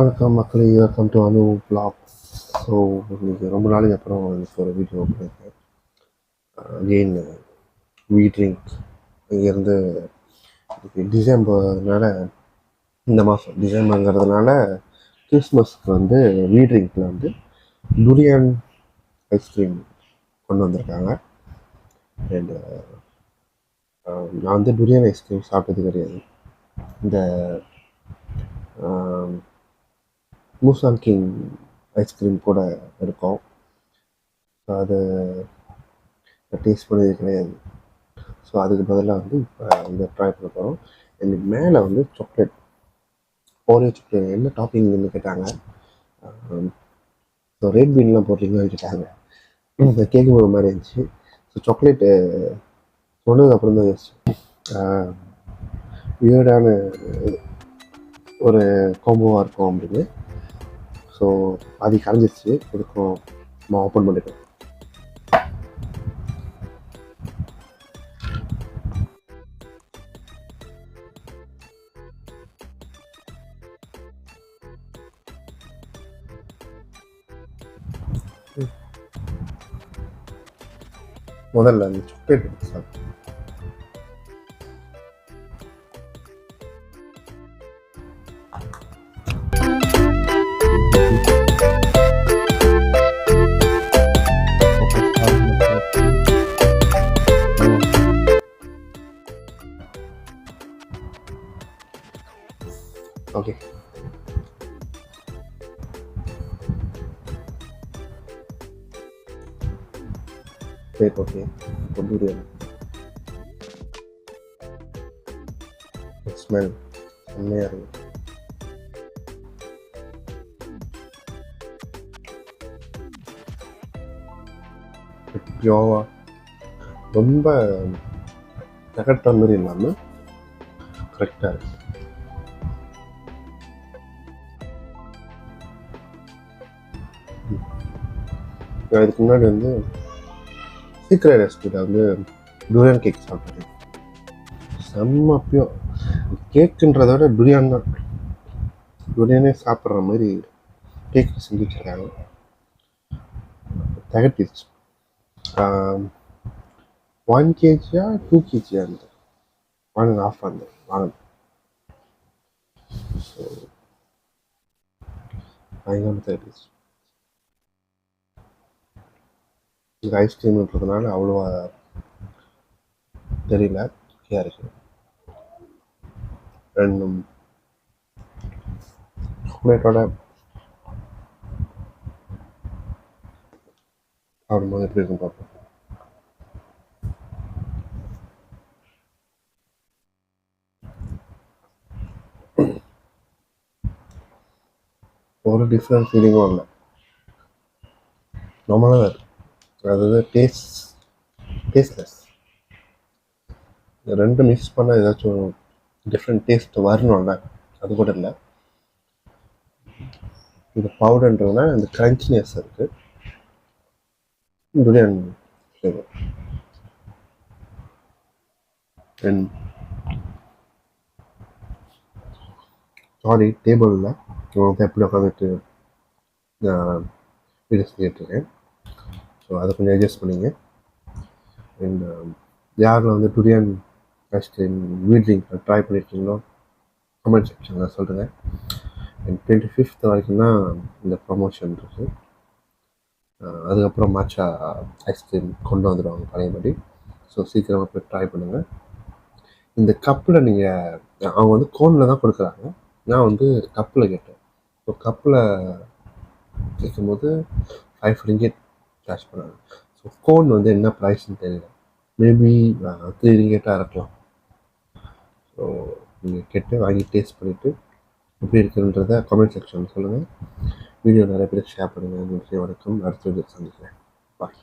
வணக்கம் மக்களே, welcome to Anu vlogs. So இன்னைக்கு ரொம்ப நாளைக்கு அப்புறம் எனக்கு ஒரு வீடியோ பண்ணியிருக்கேன். அகெயின் வீ ட்ரிங்க் இங்கேருந்து டிசம்பர்னால, இந்த மாதம் டிசம்பருங்கிறதுனால கிறிஸ்மஸ்க்கு வந்து வீ ட்ரிங்க்கில் வந்து துரியான் ஐஸ்கிரீம் கொண்டு வந்திருக்காங்க. அண்ட் நான் வந்து துரியான் ஐஸ்கிரீம் சாப்பிட்டது கிடையாது. இந்த மூசான் கிங் ஐஸ்கிரீம் கூட இருக்கும். ஸோ அது டேஸ்ட் பண்ணது கிடையாது. ஸோ அதுக்கு பதிலாக வந்து இப்போ இதை ட்ரை பண்ண போகிறோம். எனக்கு மேலே வந்து சாக்லேட், ஓரியோ சாக்லேட் என்ன டாப்பிங்னு கேட்டாங்க. ஸோ ரெட் பீன்லாம் போட்டிங்கன்னு கேட்டாங்க. இதை கேட்கும்போது மாதிரி இருந்துச்சு. ஸோ சாக்லேட்டு சொன்னதுக்கு அப்புறம் தான் யோசிச்சு வியர்டான ஒரு காம்போவாக இருக்கும் அப்படின்னு. ஸோ அது கரைஞ்சிருச்சு. இதுக்கும் நம்ம ஓப்பன் பண்ணிட்டோம். முதல்ல அந்த சாக்லேட் எடுத்து சாப்பிட்டேன். ஓகே, சரி, ஓகே. பிரியாணி ஸ்மெல் செம்மையாக இருக்கு. பியோவா, ரொம்ப தகட்ட மாதிரி இல்லாமல் கரெக்டாக இருக்கு. நான் இதுக்கு முன்னாடி வந்து சீக்கிரம் ரெசிபியில் வந்து டூரியன் கேக் சாப்பிட்டேன். செம்ம பியோ. கேக்குன்றத விட பிரியாணி தான். பிரியாணியே சாப்பிட்ற மாதிரி கேக் செஞ்சு வச்சுருக்காங்க. தகட்டிடுச்சு. 1 kg 2 kg அந்த வாங்க ஆஃப் அந்த வாங்க. ஸோ பயங்கரமாக தகட்டிடுச்சு. இந்த ஐஸ்கிரீம்ன்றதுனால அவ்வளோவா தெரியல, ஓகேயா இருக்கு. ரெண்டும் சாக்லேட்டோட சாப்பிடும்போது எப்படி இருக்கும் பார்ப்போம். ஒரு டிஃப்ரெண்ட் ஃபீலிங்கும் இல்லை, நார்மலாக தான் இருக்குது. அதாவது டேஸ்ட்லெஸ். ரெண்டு மிக்ஸ் பண்ணால் ஏதாச்சும் டிஃப்ரெண்ட் டேஸ்ட் வரணும்ல, அது கூட இல்லை. இது பவுடர்ன்றதுனா அந்த கிரன்ச்சினஸ் இருக்குது. துரியான் ஃப்ளேவர். அண்ட் சாரி, டேபிளில் எப்படி உட்காந்துட்டு வீடியோஸ் கேட்டுருக்கேன். ஸோ அதை கொஞ்சம் அட்ஜஸ்ட் பண்ணிங்க. அண்ட் யாரில் வந்து துரியான் ஐஸ்கிரீம் வீ ட்ரிங்க் ட்ரை பண்ணியிருக்கீங்களோ கமெண்ட் செக்ஷனில் சொல்லுங்கள். அண்ட் 25th வரைக்கும் தான் இந்த ப்ரமோஷன் இருக்குது. அதுக்கப்புறம் மாச்சா ஐஸ்கிரீம் கொண்டு வந்துடுவாங்க பழையபடி. ஸோ சீக்கிரமாக போய் ட்ரை பண்ணுங்கள். இந்த கப்பில் நீங்கள் அவங்க வந்து கோனில் தான் கொடுக்குறாங்க. நான் வந்து கப்பில் கேட்டேன். ஸோ கப்பில் கேட்கும்போது 5 ringgit சார்ஜ் பண்ணாங்க. ஸோ கோன் வந்து என்ன ப்ரைஸ்ன்னு தெரியல, மேபி 3 ringgit இருக்கலாம். ஸோ நீங்கள் கேட்டு வாங்கி டேஸ்ட் பண்ணிவிட்டு எப்படி இருக்குன்றதை கமெண்ட் செக்ஷன் சொல்லுங்கள். வீடியோ நிறைய பேருக்கு ஷேர் பண்ணுங்கள். நன்றி, வணக்கம். அடுத்த வீடியோ சந்திக்கிறேன். பாய்.